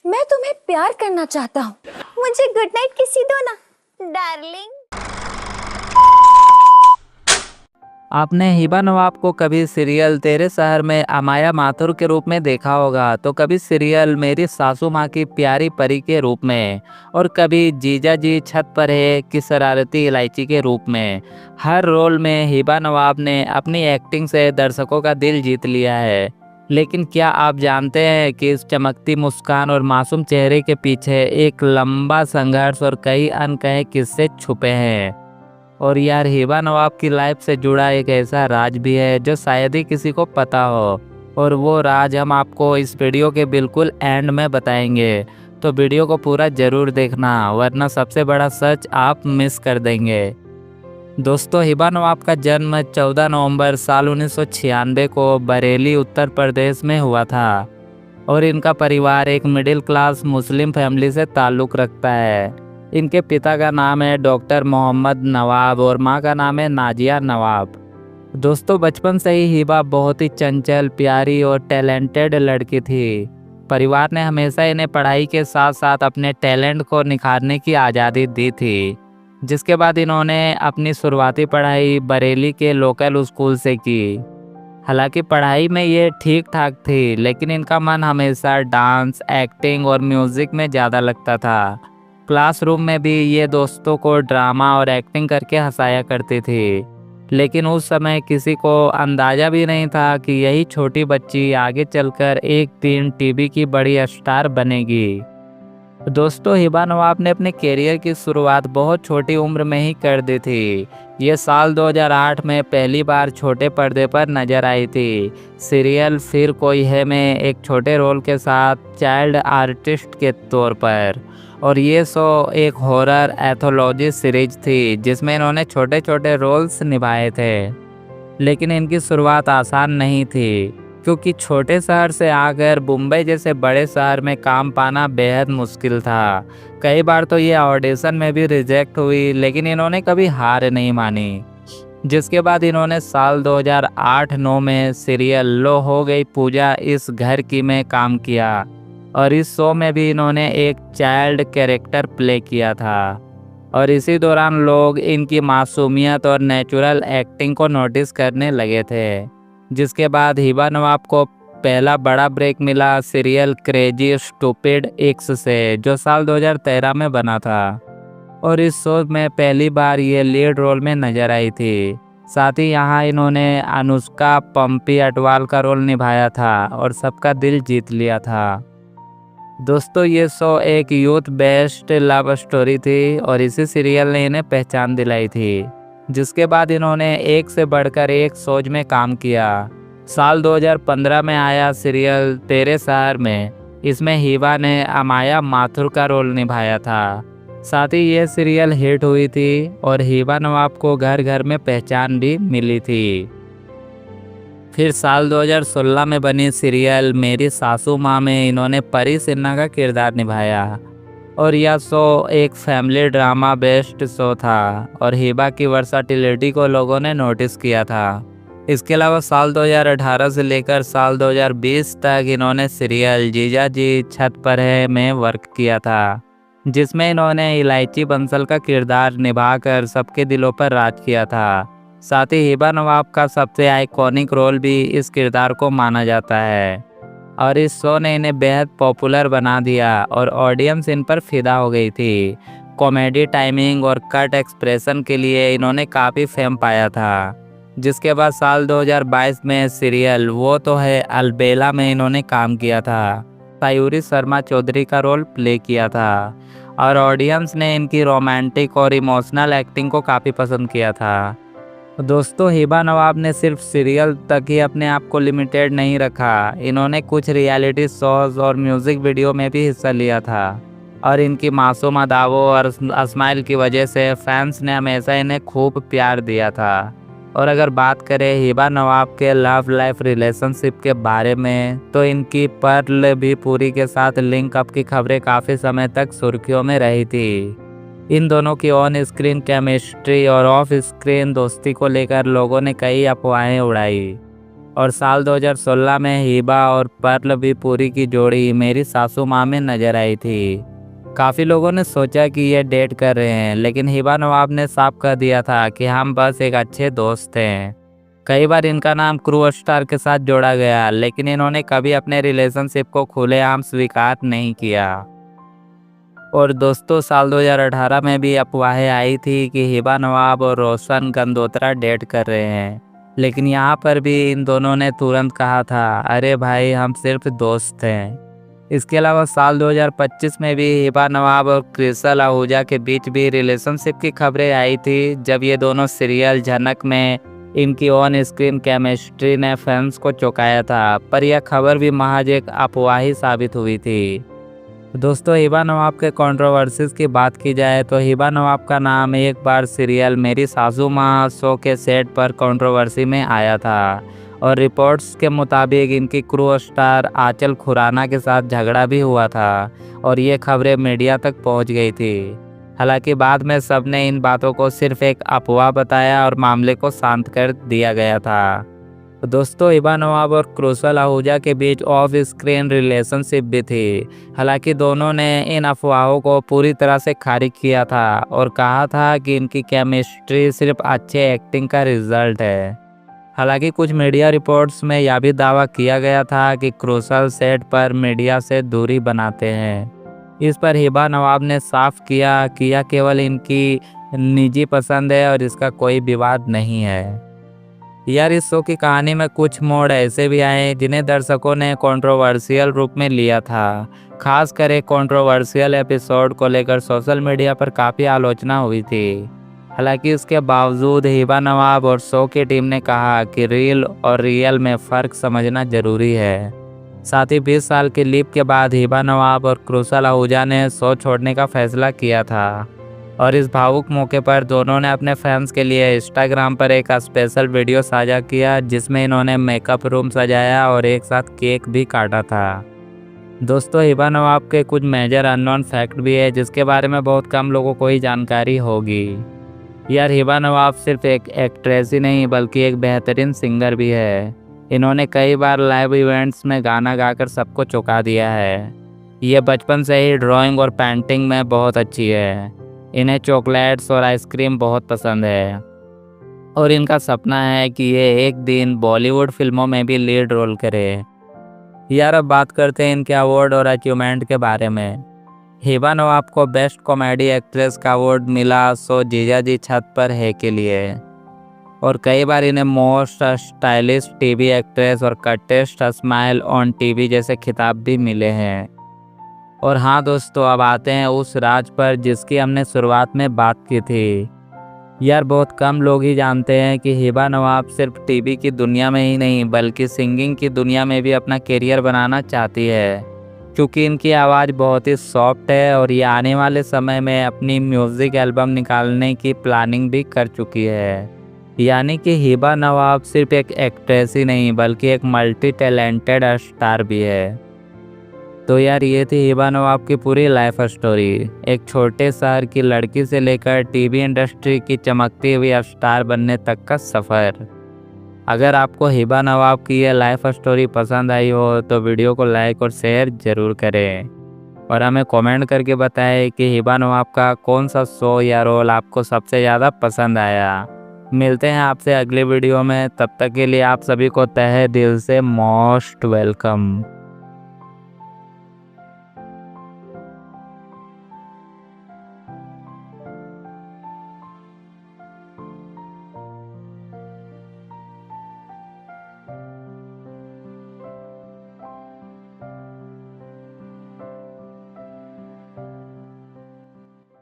मैं तुम्हें प्यार करना चाहता हूँ। मुझे गुड नाइट किसी दो ना डार्लिंग। आपने हिबा नवाब को कभी सीरियल तेरे शहर में अमाया माथुर के रूप में देखा होगा, तो कभी सीरियल मेरी सासू माँ की प्यारी परी के रूप में, और कभी जीजा जी छत पर है की शरारती इलायची के रूप में। हर रोल में हिबा नवाब ने अपनी एक्टिंग से दर्शकों का दिल जीत लिया है। लेकिन क्या आप जानते हैं कि इस चमकती मुस्कान और मासूम चेहरे के पीछे एक लंबा संघर्ष और कई अनकहे किस्से छुपे हैं। और यार, हिबा नवाब की लाइफ से जुड़ा एक ऐसा राज भी है जो शायद ही किसी को पता हो, और वो राज हम आपको इस वीडियो के बिल्कुल एंड में बताएंगे। तो वीडियो को पूरा जरूर देखना, वरना सबसे बड़ा सच आप मिस कर देंगे। दोस्तों, हिबा नवाब का जन्म 14 नवंबर साल 1996 को बरेली उत्तर प्रदेश में हुआ था, और इनका परिवार एक मिडिल क्लास मुस्लिम फैमिली से ताल्लुक़ रखता है। इनके पिता का नाम है डॉक्टर मोहम्मद नवाब और माँ का नाम है नाजिया नवाब। दोस्तों, बचपन से ही हिबा बहुत ही चंचल, प्यारी और टैलेंटेड लड़की थी। परिवार ने हमेशा इन्हें पढ़ाई के साथ साथ अपने टैलेंट को निखारने की आज़ादी दी थी, जिसके बाद इन्होंने अपनी शुरुआती पढ़ाई बरेली के लोकल स्कूल से की। हालांकि पढ़ाई में ये ठीक ठाक थी, लेकिन इनका मन हमेशा डांस, एक्टिंग और म्यूज़िक में ज़्यादा लगता था। क्लासरूम में भी ये दोस्तों को ड्रामा और एक्टिंग करके हंसाया करती थी। लेकिन उस समय किसी को अंदाज़ा भी नहीं था कि यही छोटी बच्ची आगे चलकर एक दिन टीवी की बड़ी स्टार बनेगी। दोस्तों, हिबा नवाब ने अपने करियर की शुरुआत बहुत छोटी उम्र में ही कर दी थी। ये साल 2008 में पहली बार छोटे पर्दे पर नजर आई थी, सीरियल फिर कोई है में एक छोटे रोल के साथ चाइल्ड आर्टिस्ट के तौर पर। और ये शो एक हॉरर एथोलॉजी सीरीज थी जिसमें इन्होंने छोटे छोटे रोल्स निभाए थे। लेकिन इनकी शुरुआत आसान नहीं थी, क्योंकि छोटे शहर से आकर मुंबई जैसे बड़े शहर में काम पाना बेहद मुश्किल था। कई बार तो ये ऑडिशन में भी रिजेक्ट हुई, लेकिन इन्होंने कभी हार नहीं मानी। जिसके बाद इन्होंने साल 2008-9 में सीरियल लो हो गई पूजा इस घर की में काम किया, और इस शो में भी इन्होंने एक चाइल्ड कैरेक्टर प्ले किया था। और इसी दौरान लोग इनकी मासूमियत और नेचुरल एक्टिंग को नोटिस करने लगे थे। जिसके बाद हिबा नवाब को पहला बड़ा ब्रेक मिला सीरियल क्रेजी स्टूपिड एक्स से, जो साल 2013 में बना था। और इस शो में पहली बार ये लीड रोल में नजर आई थी। साथ ही यहाँ इन्होंने अनुष्का पंपी अटवाल का रोल निभाया था और सबका दिल जीत लिया था। दोस्तों, ये शो एक यूथ बेस्ड लव स्टोरी थी, और इसी सीरियल ने इन्हें पहचान दिलाई थी। जिसके बाद इन्होंने एक से बढ़कर एक शोज में काम किया। साल 2015 में आया सीरियल तेरे शहर में, इसमें हिबा ने अमाया माथुर का रोल निभाया था। साथ ही ये सीरियल हिट हुई थी, और हिबा नवाब को घर घर में पहचान भी मिली थी। फिर साल 2016 में बनी सीरियल मेरी सासू माँ में इन्होंने परी सिन्हा का किरदार निभाया, और यह शो एक फैमिली ड्रामा बेस्ड शो था, और हिबा की वर्साटिलिटी को लोगों ने नोटिस किया था। इसके अलावा साल 2018 से लेकर साल 2020 तक इन्होंने सीरियल जीजा जी छत पर है में वर्क किया था, जिसमें इन्होंने इलायची बंसल का किरदार निभाकर सबके दिलों पर राज किया था। साथ ही हिबा नवाब का सबसे आइकॉनिक रोल भी इस किरदार को माना जाता है, और इस शो ने इन्हें बेहद पॉपुलर बना दिया, और ऑडियंस इन पर फिदा हो गई थी। कॉमेडी टाइमिंग और कट एक्सप्रेशन के लिए इन्होंने काफ़ी फेम पाया था। जिसके बाद साल 2022 में सीरियल वो तो है अलबेला में इन्होंने काम किया था। सायूरी शर्मा चौधरी का रोल प्ले किया था, और ऑडियंस ने इनकी रोमांटिक और इमोशनल एक्टिंग को काफ़ी पसंद किया था। दोस्तों, हिबा नवाब ने सिर्फ सीरियल तक ही अपने आप को लिमिटेड नहीं रखा। इन्होंने कुछ रियलिटी शोज और म्यूज़िक वीडियो में भी हिस्सा लिया था, और इनकी मासूम अदाओं और स्माइल की वजह से फैंस ने हमेशा इन्हें खूब प्यार दिया था। और अगर बात करें हिबा नवाब के लव लाइफ रिलेशनशिप के बारे में, तो इनकी पर्ल भी पूरी के साथ लिंक अप की खबरें काफ़ी समय तक सुर्खियों में रही थी। इन दोनों की ऑन स्क्रीन केमिस्ट्री और ऑफ स्क्रीन दोस्ती को लेकर लोगों ने कई अफवाहें उड़ाई, और साल 2016 में हिबा और पल्लवी पुरी की जोड़ी मेरी सासू माँ में नजर आई थी। काफ़ी लोगों ने सोचा कि ये डेट कर रहे हैं, लेकिन हिबा नवाब ने साफ कर दिया था कि हम बस एक अच्छे दोस्त हैं। कई बार इनका नाम क्रू स्टार के साथ जोड़ा गया, लेकिन इन्होंने कभी अपने रिलेशनशिप को खुलेआम स्वीकार नहीं किया। और दोस्तों, साल 2018 में भी अफवाहें आई थी कि हिबा नवाब और रोशन गंगोत्रा डेट कर रहे हैं, लेकिन यहाँ पर भी इन दोनों ने तुरंत कहा था, अरे भाई हम सिर्फ दोस्त हैं। इसके अलावा साल 2025 में भी हिबा नवाब और क्रिसल आहूजा के बीच भी रिलेशनशिप की खबरें आई थी, जब ये दोनों सीरियल झनक में इनकी ऑन स्क्रीन केमिस्ट्री ने फैंस को चौंकाया था, पर यह खबर भी महज एक अफवाह ही साबित हुई थी। दोस्तों, हिबा नवाब के कंट्रोवर्सीज की बात की जाए तो हिबा नवाब का नाम एक बार सीरियल मेरी सासू माँ शो के सेट पर कंट्रोवर्सी में आया था और रिपोर्ट्स के मुताबिक इनकी क्रू स्टार आंचल खुराना के साथ झगड़ा भी हुआ था और ये खबरें मीडिया तक पहुंच गई थी। हालांकि बाद में सबने इन बातों को सिर्फ एक अफवाह बताया और मामले को शांत कर दिया गया था। दोस्तों, हिबा नवाब और क्रिसल आहूजा के बीच ऑफ स्क्रीन रिलेशनशिप भी थी। हालांकि दोनों ने इन अफवाहों को पूरी तरह से खारिज किया था और कहा था कि इनकी केमिस्ट्री सिर्फ अच्छे एक्टिंग का रिजल्ट है। हालांकि कुछ मीडिया रिपोर्ट्स में यह भी दावा किया गया था कि क्रिसल सेट पर मीडिया से दूरी बनाते हैं। इस पर हिबा नवाब ने साफ किया कि यह केवल इनकी निजी पसंद है और इसका कोई विवाद नहीं है। यार, इस शो की कहानी में कुछ मोड़ ऐसे भी आए जिन्हें दर्शकों ने कंट्रोवर्शियल रूप में लिया था। खासकर एक कंट्रोवर्शियल एपिसोड को लेकर सोशल मीडिया पर काफ़ी आलोचना हुई थी। हालांकि इसके बावजूद हिबा नवाब और शो की टीम ने कहा कि रील और रियल में फ़र्क समझना ज़रूरी है। साथ ही 20 साल की लीप के बाद हिबा नवाब और क्रिसल आहूजा ने शो छोड़ने का फैसला किया था और इस भावुक मौके पर दोनों ने अपने फैंस के लिए इंस्टाग्राम पर एक स्पेशल वीडियो साझा किया, जिसमें इन्होंने मेकअप रूम सजाया और एक साथ केक भी काटा था। दोस्तों, हिबा नवाब के कुछ मेजर अननोन फैक्ट भी है जिसके बारे में बहुत कम लोगों को ही जानकारी होगी। यार, हिबा नवाब सिर्फ एक एक्ट्रेस ही नहीं बल्कि एक बेहतरीन सिंगर भी है। इन्होंने कई बार लाइव इवेंट्स में गाना गाकर सबको चौंका दिया है। ये बचपन से ही ड्राइंग और पेंटिंग में बहुत अच्छी है। इन्हें चॉकलेट्स और आइसक्रीम बहुत पसंद है और इनका सपना है कि ये एक दिन बॉलीवुड फिल्मों में भी लीड रोल करे। यार, अब बात करते हैं इनके अवार्ड और अचीवमेंट के बारे में। हिबा नवाब को बेस्ट कॉमेडी एक्ट्रेस का अवार्ड मिला सो जीजा जी छत पर है के लिए, और कई बार इन्हें मोस्ट स्टाइलिश टीवी एक्ट्रेस और कटेस्ट स्माइल ऑन टीवी जैसे खिताब भी मिले हैं। और हाँ दोस्तों, अब आते हैं उस राज पर जिसकी हमने शुरुआत में बात की थी। यार, बहुत कम लोग ही जानते हैं कि हिबा नवाब सिर्फ टीवी की दुनिया में ही नहीं बल्कि सिंगिंग की दुनिया में भी अपना करियर बनाना चाहती है, क्योंकि इनकी आवाज़ बहुत ही सॉफ्ट है और ये आने वाले समय में अपनी म्यूज़िक एल्बम निकालने की प्लानिंग भी कर चुकी है। यानी कि हिबा नवाब सिर्फ एक एक्ट्रेस ही नहीं बल्कि एक मल्टी टैलेंटेड स्टार भी है। तो यार, ये थी हिबा नवाब की पूरी लाइफ स्टोरी। एक छोटे शहर की लड़की से लेकर टीवी इंडस्ट्री की चमकती हुई स्टार बनने तक का सफ़र। अगर आपको हिबा नवाब की ये लाइफ स्टोरी पसंद आई हो तो वीडियो को लाइक और शेयर ज़रूर करें और हमें कमेंट करके बताएं कि हिबा नवाब का कौन सा शो या रोल आपको सबसे ज़्यादा पसंद आया। मिलते हैं आपसे अगले वीडियो में, तब तक के लिए आप सभी को तहे दिल से मोस्ट वेलकम।